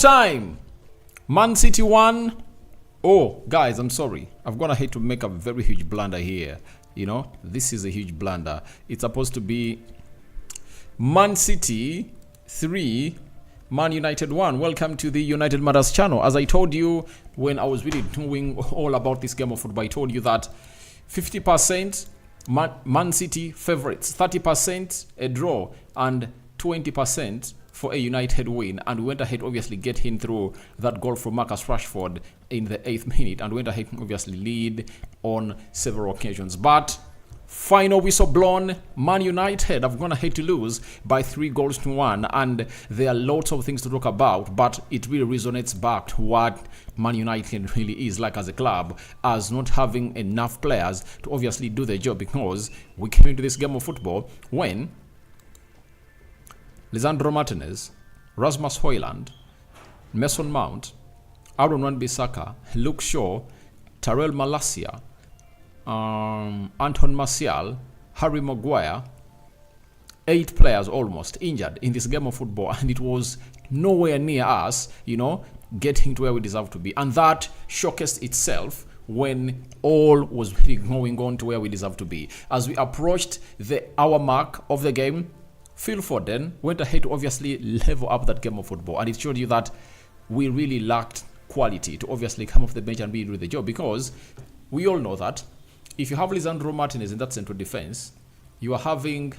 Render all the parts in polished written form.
time. Man City 1. Oh, guys, I'm sorry. I've gone ahead to make a very huge blunder here. You know, this is a huge blunder. It's supposed to be Man City 3, Man United 1. Welcome to the United Matters channel. As I told you when I was really doing all about this game of football, I told you that 50% Man City favorites, 30% a draw, and 20% for a United win. And we went ahead, obviously, getting through that goal from Marcus Rashford in the 8th minute, and went ahead, obviously, lead on several occasions. But final whistle blown, Man United have gone ahead to lose by 3-1, and there are lots of things to talk about, but it really resonates back to what Man United really is like as a club, as not having enough players to obviously do the job, because we came into this game of football when Lisandro Martinez, Rasmus Højlund, Mason Mount, Aaron Wan-Bissaka, Luke Shaw, Tyrell Malacia, Anton Martial, Harry Maguire, 8 players almost injured in this game of football, and it was nowhere near us, you know, getting to where we deserve to be. And that showcased itself when all was really going on to where we deserve to be. As we approached the hour mark of the game, Phil Foden went ahead to obviously level up that game of football, and it showed you that we really lacked quality to obviously come off the bench and be do the job, because we all know that if you have Lisandro Martinez in that central defense, you are having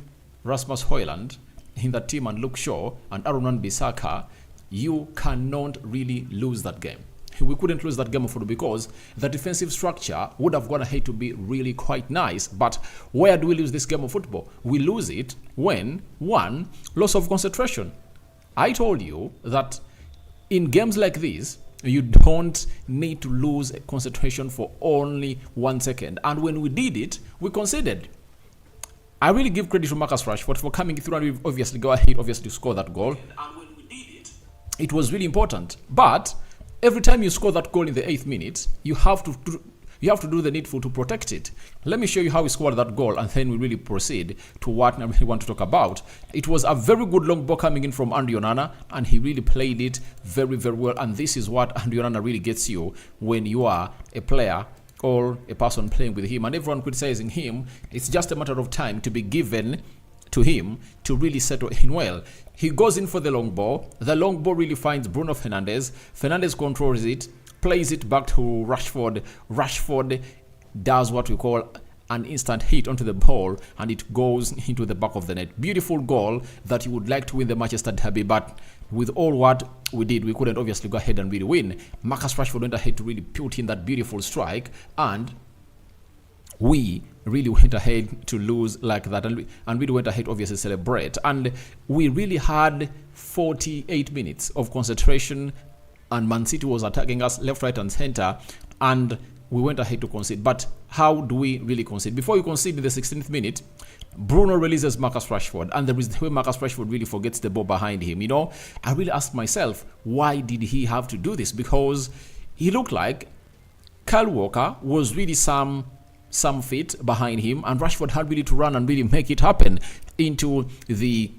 Rasmus Højlund in that team and Luke Shaw and Aaron Wan-Bissaka, you cannot really lose that game. We couldn't lose that game of football because the defensive structure would have gone ahead to be really quite nice. But where do we lose this game of football? We lose it when, one, loss of concentration. I told you that in games like this, you don't need to lose concentration for only 1 second. And when we did it, we conceded. I really give credit to Marcus Rashford for coming through and obviously go ahead to score that goal. And when we did it, it was really important. But every time you score that goal in the 8th minute, you have to do the needful to protect it. Let me show you how we scored that goal, and then we really proceed to what I really want to talk about. It was a very good long ball coming in from Onana, and he really played it very, very well. And this is what Onana really gets you when you are a player or a person playing with him. And everyone criticizing him, it's just a matter of time to be given to him to really settle in well. He goes in for the long ball. The long ball really finds Bruno Fernandes. Fernandes controls it, plays it back to Rashford. Rashford does what we call an instant hit onto the ball, and it goes into the back of the net. Beautiful goal that you would like to win the Manchester Derby, but with all what we did, we couldn't obviously go ahead and really win. Marcus Rashford went ahead to really put in that beautiful strike, and we really went ahead to lose like that, and really went ahead obviously celebrate. And we really had 48 minutes of concentration, and Man City was attacking us left, right, and center, and we went ahead to concede. But how do we really concede? Before you concede in the 16th minute, Bruno releases Marcus Rashford, and there is the way Marcus Rashford really forgets the ball behind him. You know, I really asked myself, why did he have to do this? Because he looked like Kyle Walker was really some feet behind him, and Rashford had really to run and really make it happen into the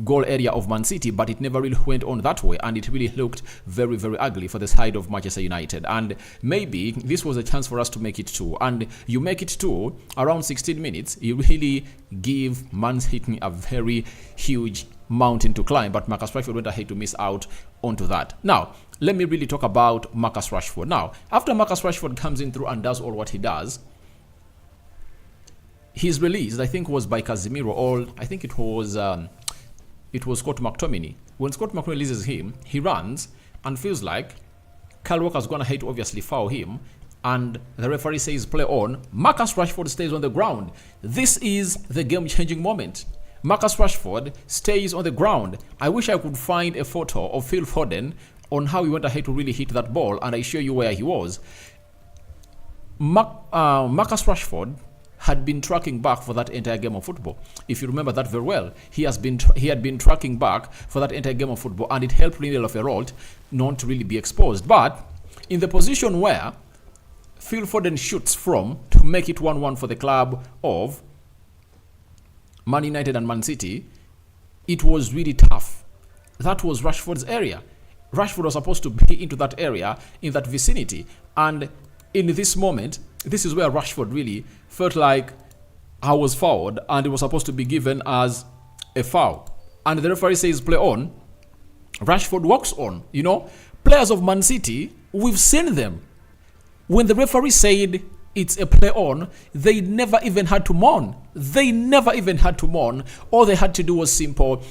goal area of Man City, but it never really went on that way, and it really looked very, very ugly for the side of Manchester United. And maybe this was a chance for us to make it 2, and you make it 2 around 16 minutes, you really give Man City a very huge mountain to climb, but Marcus Rashford went ahead to miss out onto that. Now, let me really talk about Marcus Rashford. Now, after Marcus Rashford comes in through and does all what he does, his release, I think, was by Casemiro, or I think it was Scott McTominay. When Scott McTominay releases him, he runs and feels like Kyle Walker's gonna hate to obviously foul him, and the referee says play on. Marcus Rashford stays on the ground. This is the game-changing moment. Marcus Rashford stays on the ground. I wish I could find a photo of Phil Foden on how he went ahead to really hit that ball, and I show you where he was. Marcus Rashford had been tracking back for that entire game of football. If you remember that very well, he had been tracking back for that entire game of football, and it helped Lindelof Ferrol not to really be exposed. But in the position where Phil Foden shoots from to make it 1-1 for the club of Man United and Man City, it was really tough. That was Rashford's area. Rashford was supposed to be into that area, in that vicinity. And in this moment, this is where Rashford really felt like I was fouled and it was supposed to be given as a foul. And the referee says play on. Rashford walks on. Players of Man City, we've seen them. When the referee said it's a play on, they never even had to mourn. All they had to do was simple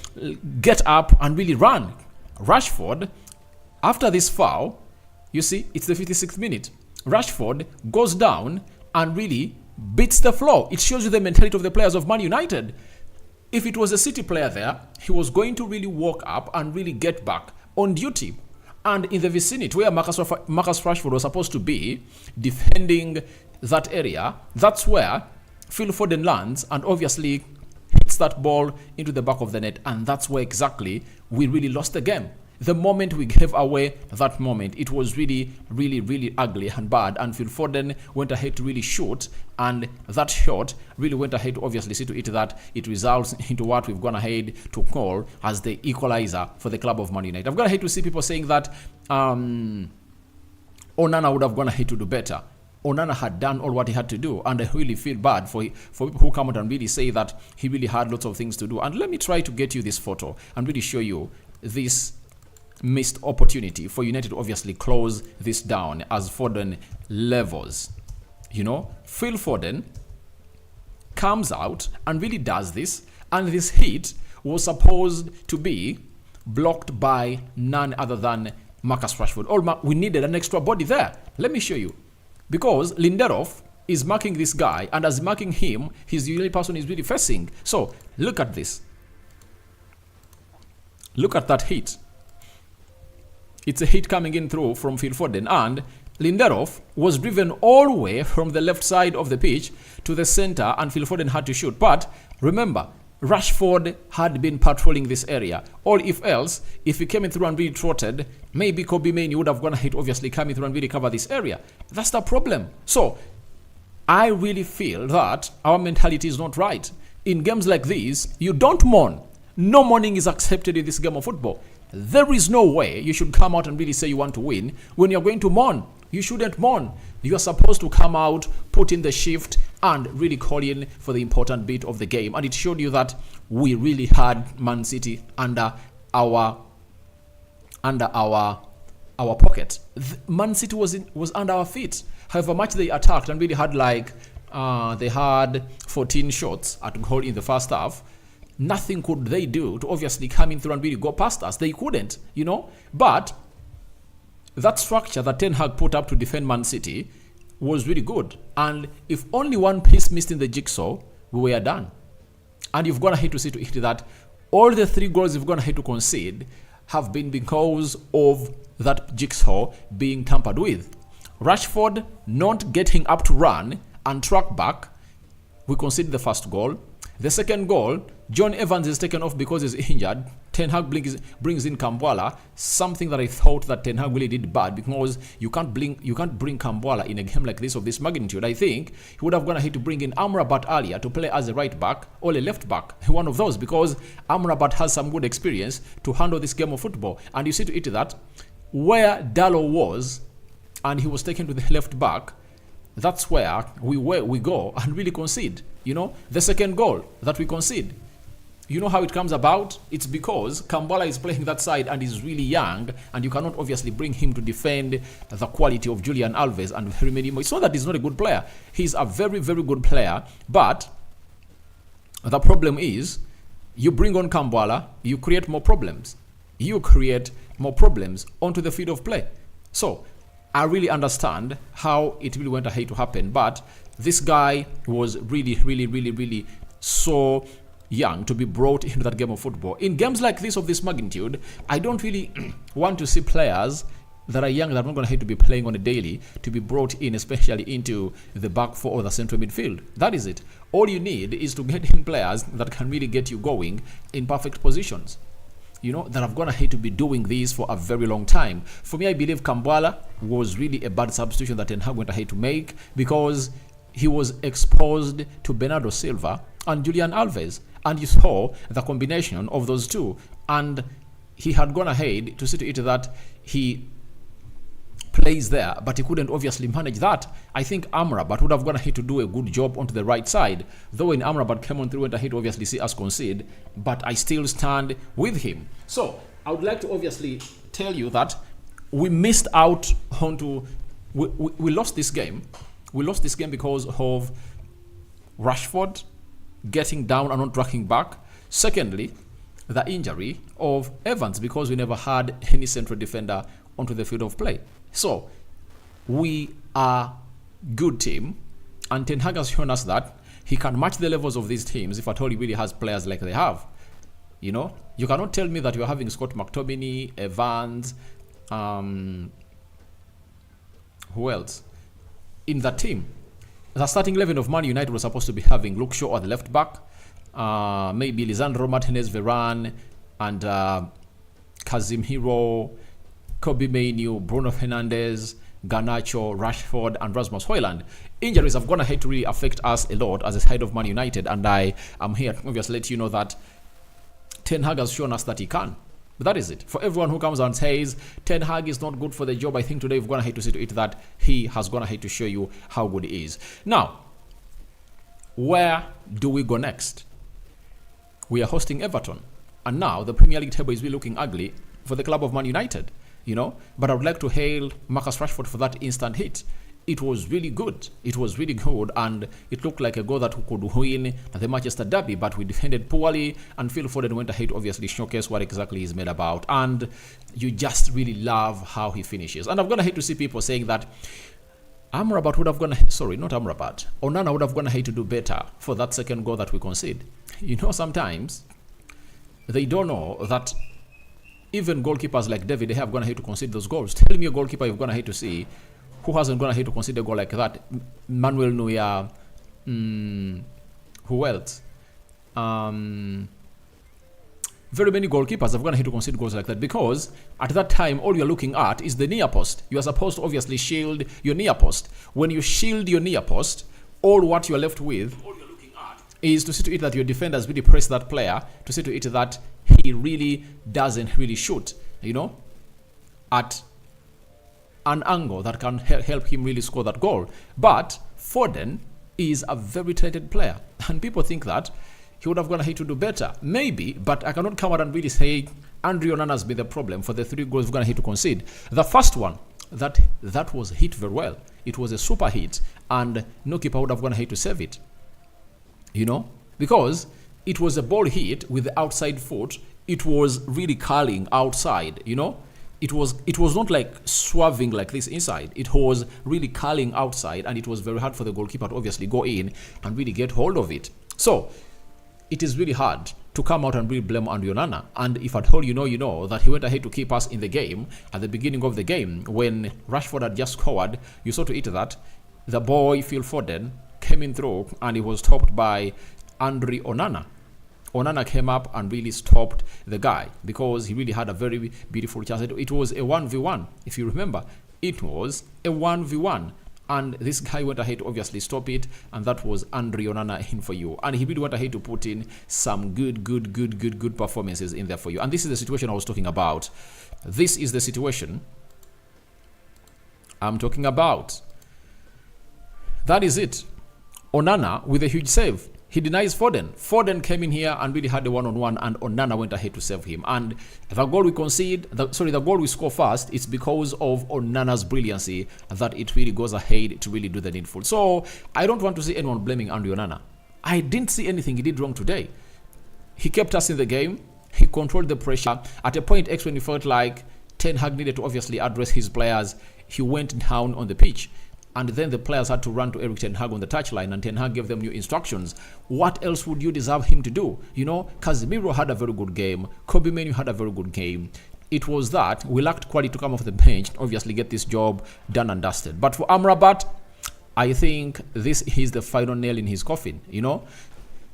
get up and really run. Rashford, after this foul, you see, it's the 56th minute. Rashford goes down and really beats the floor. It shows you the mentality of the players of Man United. If it was a City player there, he was going to really walk up and really get back on duty. And in the vicinity where Marcus Rashford was supposed to be defending that area, that's where Phil Foden lands and obviously hits that ball into the back of the net. And that's where exactly we really lost the game. The moment we gave away that moment, it was really, really, really ugly and bad. And Phil Foden went ahead to really shoot. And that shot really went ahead to obviously see to it that it results into what we've gone ahead to call as the equalizer for the club of Man United. I've gone ahead to see people saying that Onana would have gone ahead to do better. Onana had done all what he had to do, and I really feel bad for people who come out and really say that he really had lots of things to do. And let me try to get you this photo and really show you this missed opportunity for United to obviously close this down as Foden levels. Phil Foden comes out and really does this, and this hit was supposed to be blocked by none other than Marcus Rashford. We needed an extra body there. Let me show you. Because Lindelof is marking this guy, and as marking him, he's the only person he's really facing. So, look at this. Look at that hit. It's a hit coming in through from Phil Foden, and Lindelof was driven all the way from the left side of the pitch to the center, and Phil Foden had to shoot. But remember, Rashford had been patrolling this area. Or if else, if he came in through and really trotted, maybe Kobe Mainoo would have gone ahead, obviously coming through and really cover this area. That's the problem. So, I really feel that our mentality is not right. In games like these, you don't mourn. No mourning is accepted in this game of football. There is no way you should come out and really say you want to win when you're going to mourn. You shouldn't mourn. You are supposed to come out, put in the shift, and really call in for the important bit of the game. And it showed you that we really had Man City under our pocket. Man City was under our feet. However much they attacked and really had they had 14 shots at goal in the first half. Nothing could they do to obviously come in through and really go past us. They couldn't, But that structure that Ten Hag put up to defend Man City was really good. And if only one piece missed in the jigsaw, we were done. And you've gone ahead to see to it that all the 3 goals you've gone ahead to concede have been because of that jigsaw being tampered with. Rashford not getting up to run and track back, we conceded the first goal. The second goal, John Evans is taken off because he's injured. Ten Hag brings in Kambwala, something that I thought that Ten Hag really did bad, because you can't bring Kambwala in a game like this of this magnitude. I think he would have gone ahead to bring in Amrabat earlier to play as a right back or a left back, one of those, because Amrabat has some good experience to handle this game of football. And you see to it that where Dalot was, and he was taken to the left back, that's where we go and really concede. The second goal that we concede. You know how it comes about? It's because Kambwala is playing that side and is really young, and you cannot obviously bring him to defend the quality of Julian Alves and very many more. It's not that he's not a good player. He's a very, very good player, but the problem is you bring on Kambwala, you create more problems. You create more problems onto the field of play. So, I really understand how it really went ahead to happen, but this guy was really, really, really, really so young to be brought into that game of football. In games like this of this magnitude, I don't really want to see players that are young, that are not going to have to be playing on a daily, to be brought in, especially into the back four or the central midfield. That is it. All you need is to get in players that can really get you going in perfect positions. That have gone ahead to be doing this for a very long time. For me, I believe Kambwala was really a bad substitution that Ten Hag went ahead to make, because he was exposed to Bernardo Silva and Julian Alves. And you saw the combination of those two. And he had gone ahead to see to it that he plays there, but he couldn't obviously manage that. I think Amrabat would have gone ahead to do a good job onto the right side. Though when Amrabat came on through, went ahead to obviously see us concede, but I still stand with him. So I would like to obviously tell you that we missed out onto, we lost this game. We lost this game because of Rashford getting down and not tracking back. Secondly, the injury of Evans, because we never had any central defender onto the field of play. So we are good team, and Ten Hag has shown us that he can match the levels of these teams if at all he really has players like they have. You know, you cannot tell me that you're having Scott McTominay, Evans, who else in that team? The starting 11 of Man United was supposed to be having Luke Shaw at the left back, maybe Lisandro Martinez, Varane, and Casemiro, Kobe Mainoo, Bruno Fernandes, Garnacho, Rashford, and Rasmus Højlund. Injuries have gone ahead to really affect us a lot as a side of Man United, and I am here to obviously let you know that Ten Hag has shown us that he can. But that is it. For everyone who comes and says Ten Hag is not good for the job, I think today we've gone ahead to see to it that he has gone ahead to show you how good he is. Now, where do we go next? We are hosting Everton, and now the Premier League table is really looking ugly for the club of Man United. You know, but I would like to hail Marcus Rashford for that instant hit. It was really good. It was really good, and it looked like a goal that could win the Manchester Derby, but we defended poorly, and Phil Foden went ahead to obviously showcase what exactly he's made about, and you just really love how he finishes. And I've gone ahead to see people saying that Amrabat would have gone, sorry, not Amrabat, Onana would have gone ahead to do better for that second goal that we concede. You know, sometimes they don't know that even goalkeepers like David, they have gone ahead to concede those goals. Tell me a goalkeeper you've gone ahead to see who hasn't gone ahead to concede a goal like that. Manuel Neuer, who else? Very many goalkeepers have gone ahead to concede goals like that, because at that time, all you're looking at is the near post. You are supposed to obviously shield your near post. When you shield your near post, all what you're left with is to see to it that your defenders really press that player, to see to it that he really doesn't really shoot, you know, at an angle that can help him really score that goal. But Foden is a very talented player, and people think that he would have gone ahead to do better. Maybe, but I cannot come out and really say Andre Onana has been the problem for the 3 goals we've gone ahead to concede. The first one, that was hit very well. It was a super hit, and no keeper would have gone ahead to save it. You know, because it was a ball hit with the outside foot. It was really curling outside, you know. It was not like swerving like this inside. It was really curling outside, and it was very hard for the goalkeeper to obviously go in and really get hold of it. So it is really hard to come out and really blame Andre Onana. And if at all you know that he went ahead to keep us in the game at the beginning of the game when Rashford had just scored, you saw to it that the boy Phil Foden came in through, and he was stopped by Andre Onana. Onana came up and really stopped the guy because he really had a very beautiful chance. It was a 1v1, if you remember. It was a 1v1, and this guy went ahead to obviously stop it, and that was Andre Onana in for you. And he really went ahead to put in some good performances in there for you. And this is the situation I was talking about. This is the situation I'm talking about. That is it. Onana with a huge save. He denies Foden. Foden came in here and really had a one-on-one, and Onana went ahead to save him. And the goal we concede, the goal we score first, it's because of Onana's brilliancy that it really goes ahead to really do the needful. So I don't want to see anyone blaming Andre Onana. I didn't see anything he did wrong today. He kept us in the game. He controlled the pressure. At a point X, when he felt like Ten Hag needed to obviously address his players, he went down on the pitch. And then the players had to run to Eric Ten Hag on the touchline, and Ten Hag gave them new instructions. What else would you deserve him to do? You know, Casemiro had a very good game. Kobe Mainoo had a very good game. It was that we lacked quality to come off the bench, obviously get this job done and dusted. But for Amrabat, I think this is the final nail in his coffin. You know,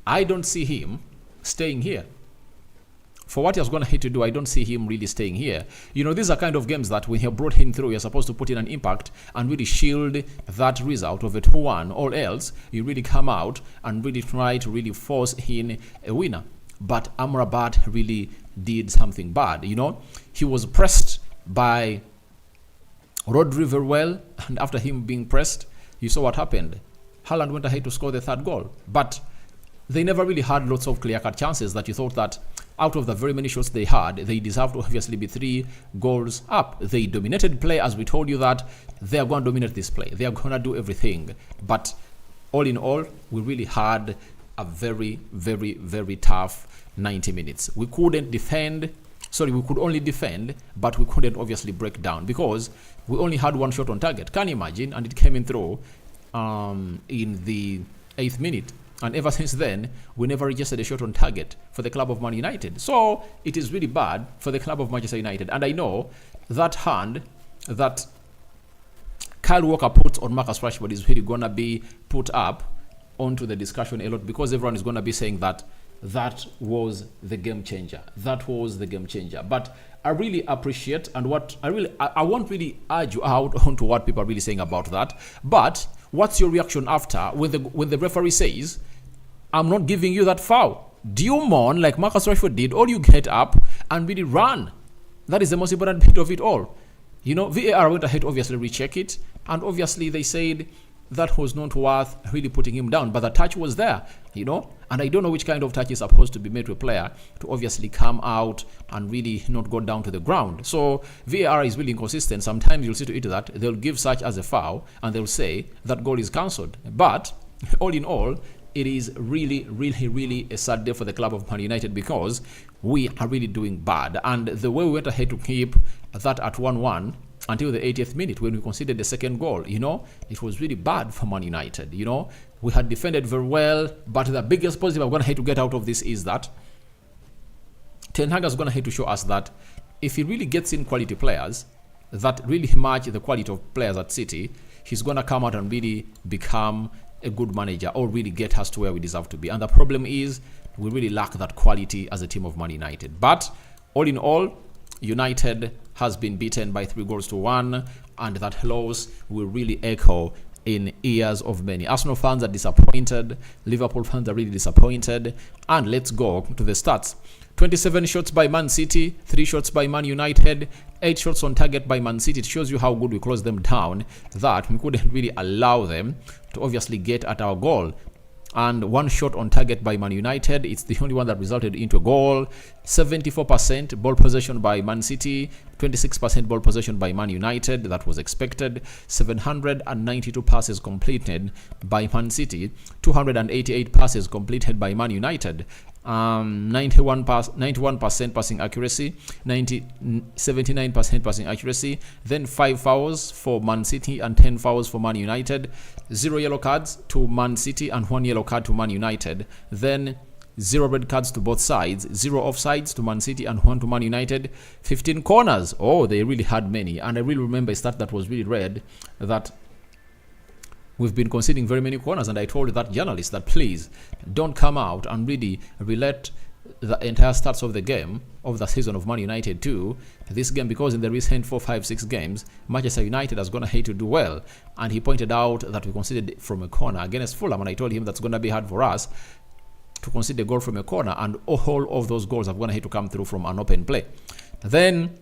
I don't see him staying here. For what he has gone ahead to do, I don't see him really staying here. You know, these are kind of games that when you brought him through, you're supposed to put in an impact and really shield that result of a 2-1, or else you really come out and really try to really force in a winner. But Amrabat really did something bad, you know. He was pressed by Rodri very well, and after him being pressed, you saw what happened. Haaland went ahead to score the third goal, but they never really had lots of clear-cut chances that you thought that out of the very many shots they had, they deserved to obviously be 3 goals up. They dominated play, as we told you that they are going to dominate this play. They are going to do everything. But all in all, we really had a very, very, very tough 90 minutes. We couldn't defend. Sorry, we could only defend, but we couldn't obviously break down because we only had 1 shot on target. Can you imagine? And it came in through in the 8th minute. And ever since then, we never registered a shot on target for the club of Man United. So it is really bad for the club of Manchester United. And I know that hand that Kyle Walker puts on Marcus Rashford is really going to be put up onto the discussion a lot because everyone is going to be saying that that was the game changer. That was the game changer. But I really appreciate, and what I won't really urge you out onto what people are really saying about that. But what's your reaction after when the referee says, I'm not giving you that foul? Do you mourn like Marcus Rashford did, or you get up and really run? That is the most important bit of it all. You know, VAR went ahead, obviously recheck it, and obviously they said that was not worth really putting him down, but the touch was there, you know, and I don't know which kind of touch is supposed to be made to a player to obviously come out and really not go down to the ground. So VAR is really inconsistent. Sometimes you'll see to it that they'll give such as a foul and they'll say that goal is cancelled. But all in all, it is really, really, really a sad day for the club of Man United because we are really doing bad. And the way we went ahead to keep that at 1-1 until the 80th minute when we conceded the second goal, you know, it was really bad for Man United. You know, we had defended very well, but the biggest positive I'm going to have to get out of this is that Ten Hag is going to have to show us that if he really gets in quality players that really match the quality of players at City, he's going to come out and really become a good manager or really get us to where we deserve to be. And the problem is we really lack that quality as a team of Man United. But all in all, United has been beaten by 3-1, and that loss will really echo in ears of many. Arsenal fans are disappointed. Liverpool fans are really disappointed. And let's go to the stats. 27 shots by Man City, 3 shots by Man United, 8 shots on target by Man City. It shows you how good we closed them down, that we couldn't really allow them to obviously get at our goal. And 1 shot on target by Man United. It's the only one that resulted into a goal. 74% ball possession by Man City, 26% ball possession by Man United. That was expected. 792 passes completed by Man City, 288 passes completed by Man United. 91% passing accuracy, 79% passing accuracy. Then 5 fouls for Man City and 10 fouls for Man United. 0 yellow cards to Man City and 1 yellow card to Man United. Then 0 red cards to both sides, 0 offsides to Man City and 1 to Man United. 15 corners. Oh, they really had many. And I really remember a stat that was really read that we've been conceding very many corners, and I told that journalist that please don't come out and really relate the entire stats of the game of the season of Man United to this game, because in the recent 4, 5, 6 games, Manchester United has gone ahead to do well. And he pointed out that we conceded from a corner against Fulham, and I told him that's going to be hard for us to concede a goal from a corner, and all of those goals have gone ahead to come through from an open play. Then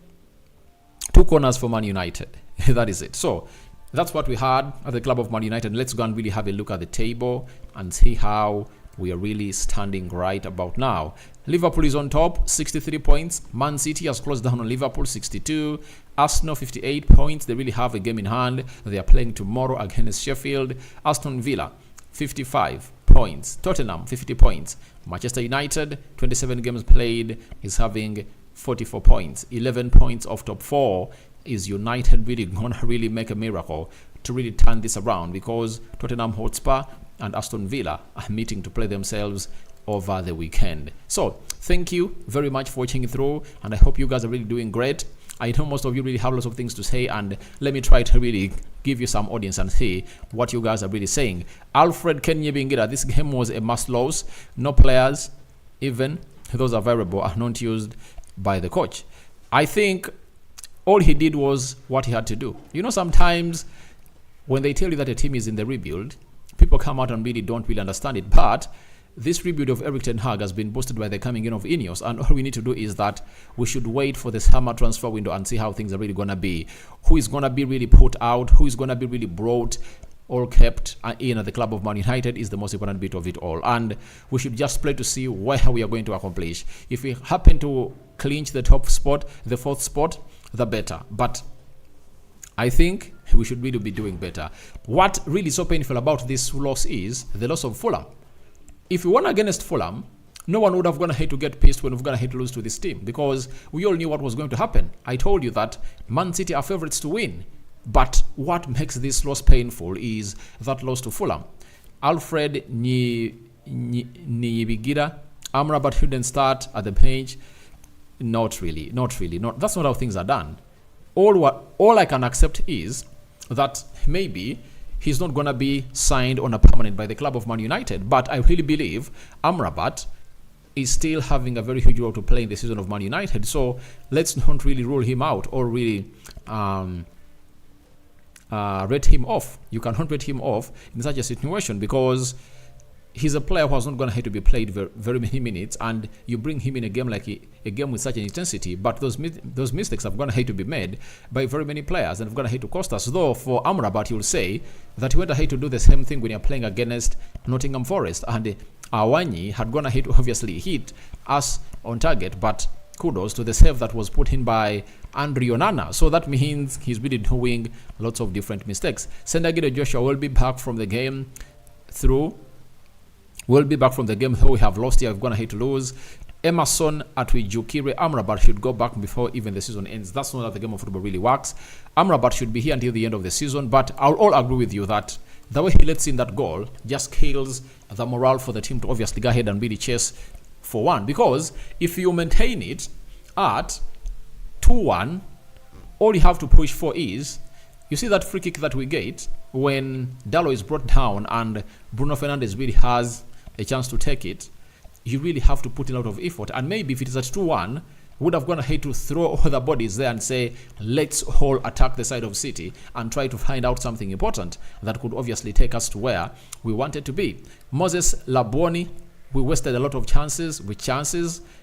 2 corners for Man United. That is it. So that's what we had at the club of Man United. Let's go and really have a look at the table and see how we are really standing right about now. Liverpool is on top, 63 points. Man City has closed down on Liverpool, 62. Arsenal, 58 points. They really have a game in hand. They are playing tomorrow against Sheffield. Aston Villa, 55 points. Tottenham, 50 points. Manchester United, 27 games played, is having 44 points. 11 points off top 4. Is United really going to really make a miracle to really turn this around? Because Tottenham Hotspur and Aston Villa are meeting to play themselves over the weekend. So thank you very much for watching it through, and I hope you guys are really doing great. I know most of you really have lots of things to say, and let me try to really give you some audience and see what you guys are really saying. Alfred Kenyebingira, this game was a must lose. No players, even those available, are not used by the coach. I think all he did was what he had to do. You know, sometimes when they tell you that a team is in the rebuild, people come out and really don't really understand it. But this rebuild of Erik ten Hag has been boosted by the coming in of Ineos, and all we need to do is that we should wait for the summer transfer window and see how things are really going to be. Who is going to be really put out, who is going to be really brought or kept in at the club of Man United is the most important bit of it all. And we should just play to see where we are going to accomplish. If we happen to clinch the top spot, the 4th spot, the better. But I think we should really be doing better. What really is so painful about this loss is the loss of Fulham. If we won against Fulham, no one would have gone ahead to get pissed when we've gone ahead to lose to this team, because we all knew what was going to happen. I told you that Man City are favourites to win. But what makes this loss painful is that loss to Fulham. Alfred Niyibigira, Amrabat didn't start at the bench. Not really. That's not how things are done. All I can accept is that maybe he's not going to be signed on a permanent by the club of Man United. But I really believe Amrabat is still having a very huge role to play in the season of Man United. So let's not really rule him out or really rate him off. You cannot rate him off in such a situation, because he's a player who has not going to have to be played very many minutes, and you bring him in a game like a game with such an intensity, but those mistakes have going to have to be made by very many players and have going to have to cost us. Though for Amrabat, you'll say that he went ahead to do the same thing when you're playing against Nottingham Forest, and Awanyi had gone ahead to obviously hit us on target, but kudos to the save that was put in by Onana. So that means he's really doing lots of different mistakes. Sendagido Joshua will be back from the game We'll be back from the game though we have lost here. We've gone ahead to lose. Emerson Atwijukire Amrabat should go back before even the season ends. That's not how the game of football really works. Amrabat should be here until the end of the season, but I'll all agree with you that the way he lets in that goal just kills the morale for the team to obviously go ahead and really chase for one. Because if you maintain it at 2-1, all you have to push for is, you see that free kick that we get when Dalot is brought down and Bruno Fernandes really has a chance to take it, you really have to put in a lot of effort. And maybe if it is at 2-1, would have gone ahead to throw all the bodies there and say, let's all attack the side of City and try to find out something important that could obviously take us to where we wanted to be. Moses Laboni, we wasted a lot of chances.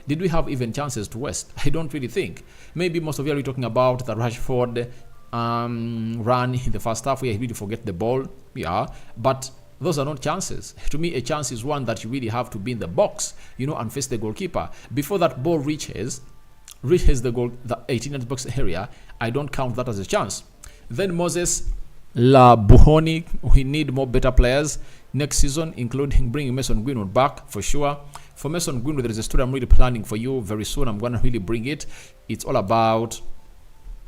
Did we have even chances to waste? I don't really think. Maybe most of you are talking about the Rashford run in the first half where he really forget the ball. Yeah, but those are not chances. To me, a chance is one that you really have to be in the box, and face the goalkeeper. Before that ball reaches the 18 box area, I don't count that as a chance. Then Moses Labuhoni, we need more better players next season, including bringing Mason Greenwood back for sure. For Mason Greenwood, there is a story I'm really planning for you very soon. I'm going to really bring it. It's all about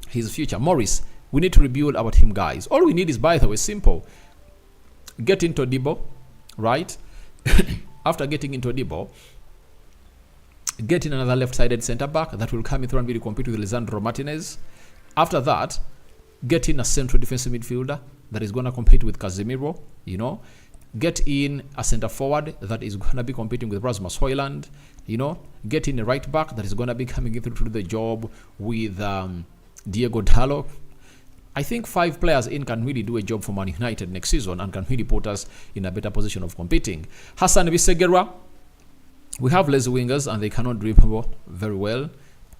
his future. Morris, we need to rebuild our team, guys. All we need is, by the way, simple. Get into Debo, right? After getting into Debo, get in another left-sided centre-back that will come in through and really compete with Lisandro Martinez. After that, get in a central defensive midfielder that is going to compete with Casemiro, Get in a centre-forward that is going to be competing with Rasmus Højlund, Get in a right-back that is going to be coming in through to do the job with Diego Dalot. I think 5 players in can really do a job for Man United next season and can really put us in a better position of competing. Hassan Bisegera, we have lazy wingers and they cannot dribble very well.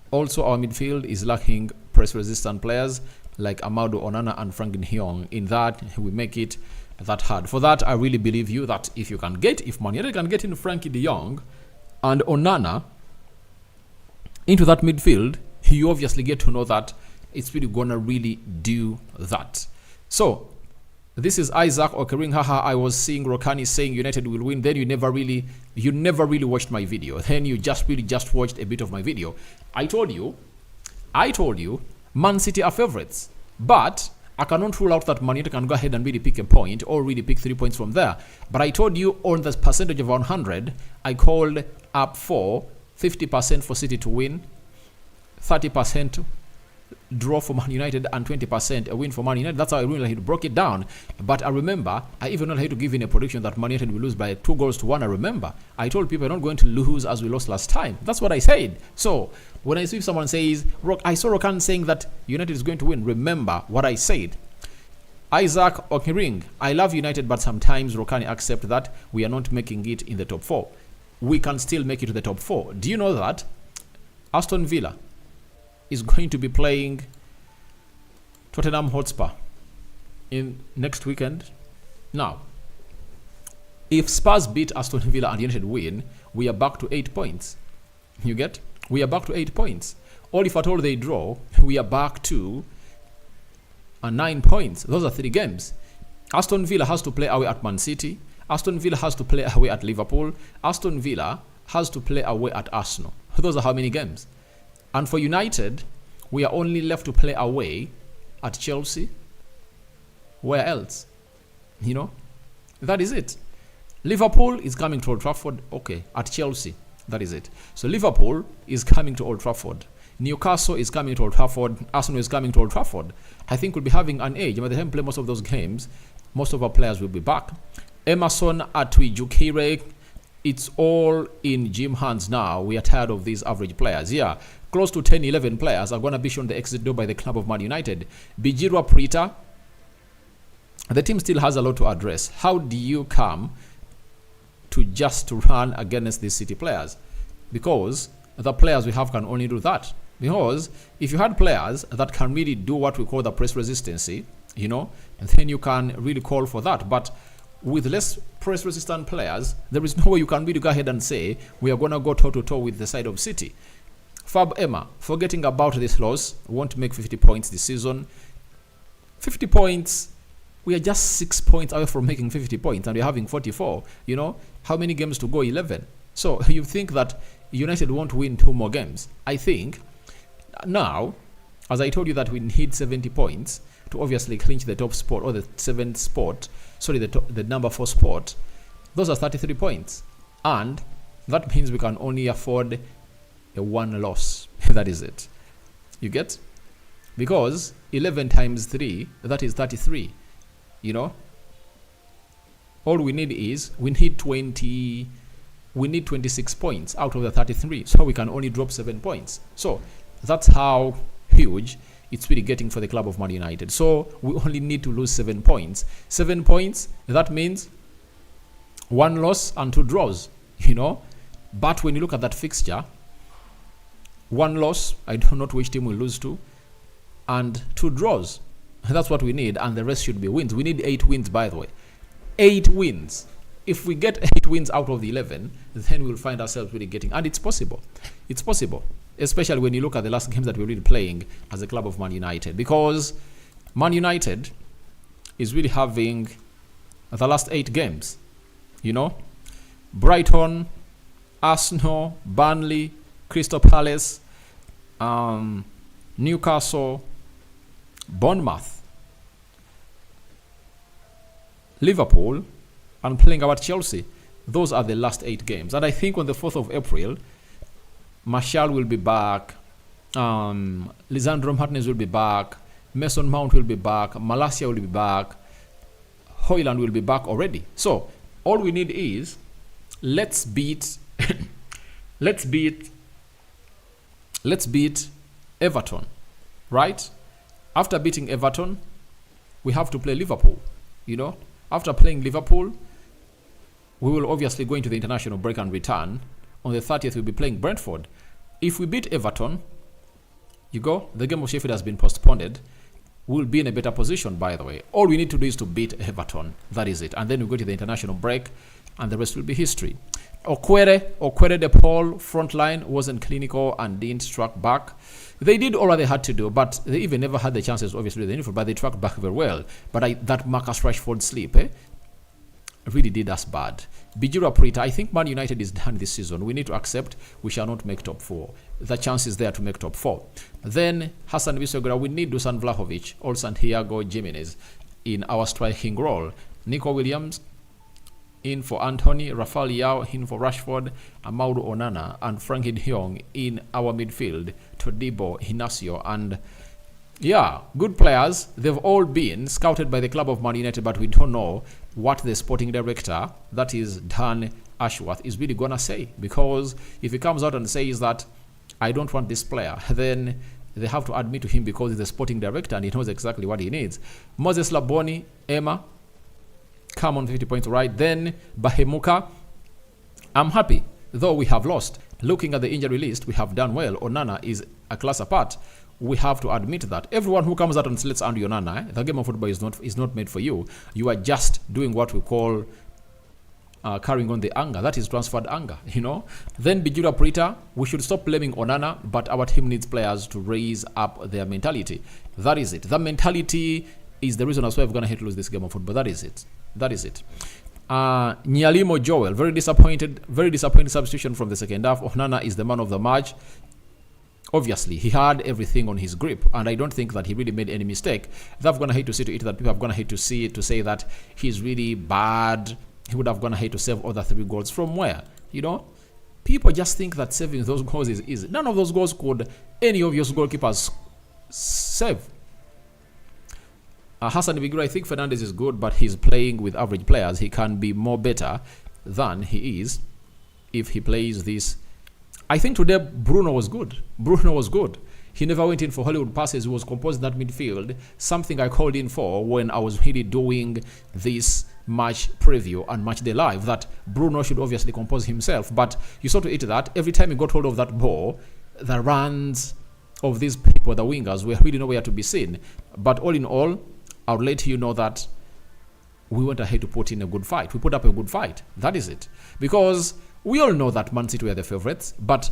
Also, our midfield is lacking press-resistant players like Amadou Onana and Frank de Jong. In that, we make it that hard. For that, I really believe you that if Man United can get in Frankie de Jong and Onana into that midfield, you obviously get to know that it's really gonna really do that. So this is Isaac Okering. Haha, I was seeing Rokani saying United will win. Then you never really watched my video. Then you just watched a bit of my video. I told you Man City are favorites, but I cannot rule out that Man United can go ahead and really pick a point or really pick 3 points from there. But I told you on the percentage of 100, I called up for 50% for City to win, 30% draw for Man United, and 20% a win for Man United. That's how I really broke it down. But I remember, I even had to give in a prediction that Man United will lose by 2-1. I remember I told people I'm not going to lose as we lost last time. That's what I said. So when I see someone says, I saw Rokan saying that United is going to win, remember what I said. Isaac Okiring, I love United, but sometimes Rokani accept that we are not making it in the top 4. We can still make it to the top 4. Do you know that Aston Villa is going to be playing Tottenham Hotspur in next weekend? Now, if Spurs beat Aston Villa and United win, we are back to 8 points. You get? We are back to 8 points. Or if at all they draw, we are back to 9 points. Those are 3 games. Aston Villa has to play away at Man City. Aston Villa has to play away at Liverpool. Aston Villa has to play away at Arsenal. Those are how many games? And for United, we are only left to play away at Chelsea. Where else? You know? That is it. Liverpool is coming to Old Trafford. Okay, at Chelsea. That is it. So Liverpool is coming to Old Trafford. Newcastle is coming to Old Trafford. Arsenal is coming to Old Trafford. I think we'll be having an edge. By the time we play most of those games, most of our players will be back. Emerson Atwijukire, it's all in Jim hands now. We are tired of these average players. Yeah, close to 10, 11 players are going to be shown the exit door by the club of Man United. Bijirwa Prita, the team still has a lot to address. How do you come to just run against these City players? Because the players we have can only do that. Because if you had players that can really do what we call the press resistance, you know, and then you can really call for that. But with less press resistant players, there is no way you can really go ahead and say we are going to go toe to toe with the side of City. Fab Emma, forgetting about this loss, want to make 50 points this season. 50 points, we are just 6 points away from making 50 points, and we're having 44. You know, how many games to go? 11. So you think that United won't win 2 more games? I think now, as I told you that we need 70 points to obviously clinch the top spot, or the 7th spot, sorry, the number 4 spot. Those are 33 points. And that means we can only afford a 1 loss. That is it. You get? Because 11 times 3, that is 33. You know? All we need is, we need 26 points out of the 33. So we can only drop 7 points. So that's how huge it's really getting for the club of Man United. So we only need to lose 7 points. 7 points, that means 1 loss and 2 draws, you know. But when you look at that fixture, 1 loss, I don't know which team will lose to, and 2 draws. That's what we need, and the rest should be wins. We need 8 wins, by the way. 8 wins. If we get 8 wins out of the 11, then we'll find ourselves really getting, and it's possible. It's possible. Especially when you look at the last games that we're really playing as a club of Man United. Because Man United is really having the last 8 games. You know? Brighton, Arsenal, Burnley, Crystal Palace, Newcastle, Bournemouth, Liverpool, and playing about Chelsea. Those are the last 8 games. And I think on the 4th of April, Martial will be back, Lisandro Martinez will be back, Mason Mount will be back, Malacia will be back, Højlund will be back already. So all we need is, let's beat Everton, right? After beating Everton, we have to play Liverpool. You know, after playing Liverpool, we will obviously go into the international break and return. On the 30th, we'll be playing Brentford. If we beat Everton, the game of Sheffield has been postponed. We'll be in a better position, by the way. All we need to do is to beat Everton. That is it. And then we go to the international break, and the rest will be history. Okwere De Paul, front line, wasn't clinical and didn't track back. They did all what they had to do, but they even never had the chances, obviously, but they tracked back very well. But that Marcus Rashford sleep, really did us bad. Bijirwa Prita, I think Man United is done this season. We need to accept we shall not make top 4. The chance is there to make top 4. Then Hassan Bisogura, we need Dusan Vlahovic or Santiago Jimenez in our striking role. Nico Williams in for Anthony, Rafael Yao in for Rashford, Amauru Onana, and Frankie de Jong in our midfield. Todibo, Inacio, and yeah, good players. They've all been scouted by the club of Man United, but we don't know what the sporting director, that is Dan Ashworth, is really gonna say. Because if he comes out and says that I don't want this player, then they have to admit to him because he's a sporting director and he knows exactly what he needs. Moses Laboni, Emma, come on, 50 points, right? Then Bahemuka, I'm happy, though we have lost. Looking at the injury list, we have done well. Onana is a class apart. We have to admit that. Everyone who comes out and slates Andy Onana, the game of football is not made for you. You are just doing what we call carrying on the anger. That is transferred anger, you know. Then Bijura Prita, we should stop blaming Onana, but our team needs players to raise up their mentality. That is it. The mentality is the reason as why we're going to hate to lose this game of football. That is it. That is it. Nyalimo Joel, very disappointed substitution from the second half. Onana is the man of the match. Obviously, he had everything on his grip, and I don't think that he really made any mistake. They've gonna hate to see to it that people have gonna hate to see it to say that he's really bad. He would have gonna hate to save other 3 goals from where? You know, people just think that saving those goals is easy. None of those goals could any of your goalkeepers save. Hassan Bigura, I think Fernandez is good, but he's playing with average players. He can be more better than he is if he plays this. I think today Bruno was good. Bruno was good. He never went in for Hollywood passes. He was composed in that midfield. Something I called in for when I was really doing this match preview and match day live, that Bruno should obviously compose himself. But you saw to it that every time he got hold of that ball, the runs of these people, the wingers, were really nowhere to be seen. But all in all, I'll let you know that we went ahead to put in a good fight. We put up a good fight. That is it. Because we all know that Man City were the favorites, but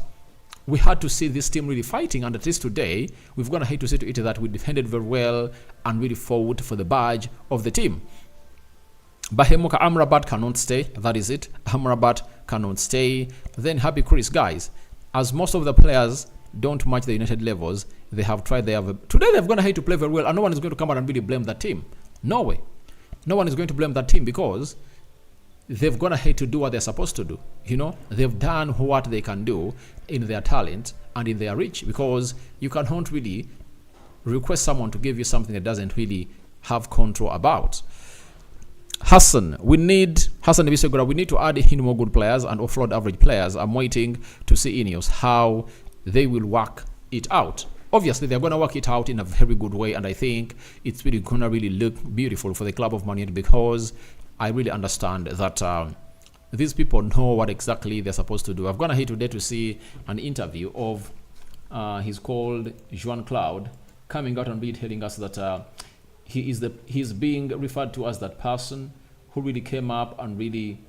we had to see this team really fighting, and at least today, we've gone ahead to see to it that we defended very well and really fought for the badge of the team. Bahemuka Amrabat cannot stay. That is it. Amrabat cannot stay. Then Happy Chris, guys, as most of the players don't match the United levels, they have tried today they've gone ahead to play very well, and no one is going to come out and really blame that team. No way. No one is going to blame that team because they've gone ahead to do what they're supposed to do. You know, they've done what they can do in their talent and in their reach, because you cannot really request someone to give you something that doesn't really have control about. Hassan Bisegura, we need to add in more good players and offload average players. I'm waiting to see Ineos how they will work it out. Obviously, they're going to work it out in a very good way, and I think it's really going to really look beautiful for the club of Man United, because I really understand that these people know what exactly they're supposed to do. I've gone ahead today to see an interview of he's called Joan Cloud, coming out and really telling us that he's being referred to as that person who really came up and really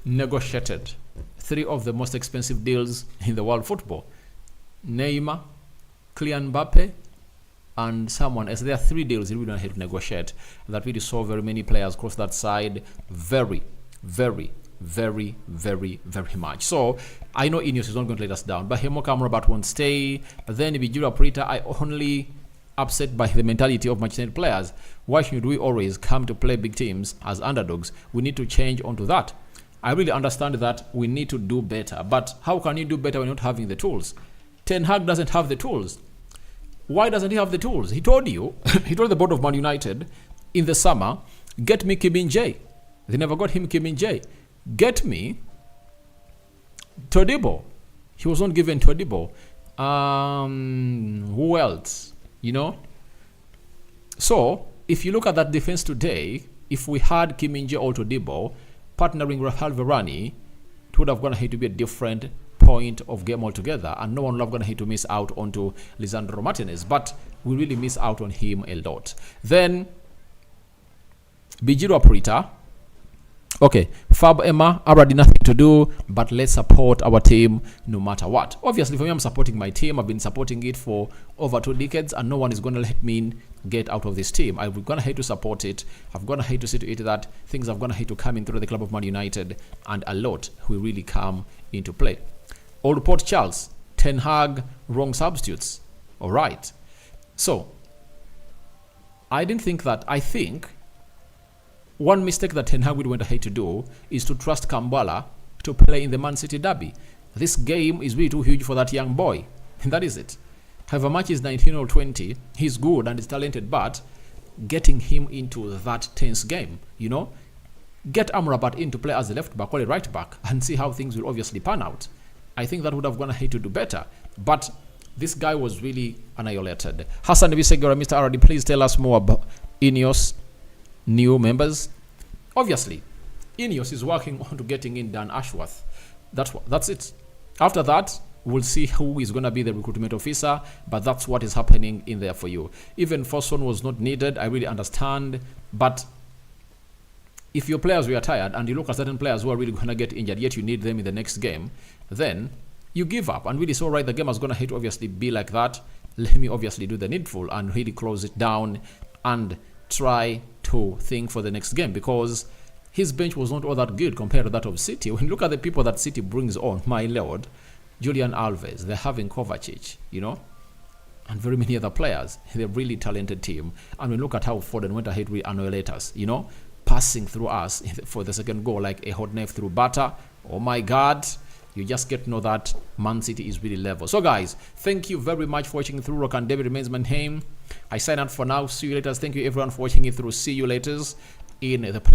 negotiated 3 of the most expensive deals in the world football. Neymar, Kylian Mbappe, and someone else. There are 3 deals he really had to negotiate that really saw very many players cross that side very, very, very, very, very much. So I know Ineos is not going to let us down, but Hemoka Amrabat won't stay. Then Bijura Prita, I only upset by the mentality of Manchester United players. Why should we always come to play big teams as underdogs? We need to change onto that. I really understand that we need to do better, but how can you do better when you're not having the tools? Ten Hag doesn't have the tools. Why doesn't he have the tools? He told you, he told the board of Man United in the summer, get me Kim Min-jae. They never got him Kim Min-jae. Get me Todibo. He was not given Todibo. Who else? You know? So, if you look at that defense today, if we had Kim Min-jae or Todibo partnering Rafael Varane, it would have gone ahead to be a different point of game altogether, and no one would have gone ahead to miss out onto Lisandro Martinez, but we really miss out on him a lot. Then Bijiro Aprita. Okay, Fab Emma, already nothing to do, but let's support our team no matter what. Obviously, for me, I'm supporting my team. I've been supporting it for over 2 decades, and no one is going to let me get out of this team. I'm going to hate to support it. I've going to hate to see to it that things are going to hate to come in through the club of Man United, and a lot will really come into play. Old Port Charles, Ten Hag, wrong substitutes. All right. So, I think one mistake that Ten Hag went ahead to do is to trust Kambala to play in the Man City derby. This game is really too huge for that young boy. And that is it. However much is 19 or 20, he's good and he's talented, but getting him into that tense game, you know, get Amrabat in to play as a left back or a right back and see how things will obviously pan out. I think that would have gone ahead to do better. But this guy was really annihilated. Hassan Bisegura, Mr. Aradi, please tell us more about Ineos new members. Obviously, Ineos is working on to getting in Dan Ashworth. That's it. After that, we'll see who is going to be the recruitment officer, but that's what is happening in there for you. Even Fosun was not needed, I really understand, but if your players were tired and you look at certain players who are really going to get injured, yet you need them in the next game, then you give up. And really, it's all right, the game is going to hit obviously be like that. Let me obviously do the needful and really close it down and try to think for the next game, because his bench was not all that good compared to that of City. When you look at the people that City brings on, my lord, Julian Alves, they're having Kovacic, you know, and very many other players. They're a really talented team. And we look at how Foden went ahead with annihilate us, you know, passing through us for the second goal like a hot knife through butter. Oh my God. You just get to know that Man City is really level. So guys, thank you very much for watching through. Rock and David remains my name. I sign out for now. See you later. Thank you everyone for watching it through. See you later in the play.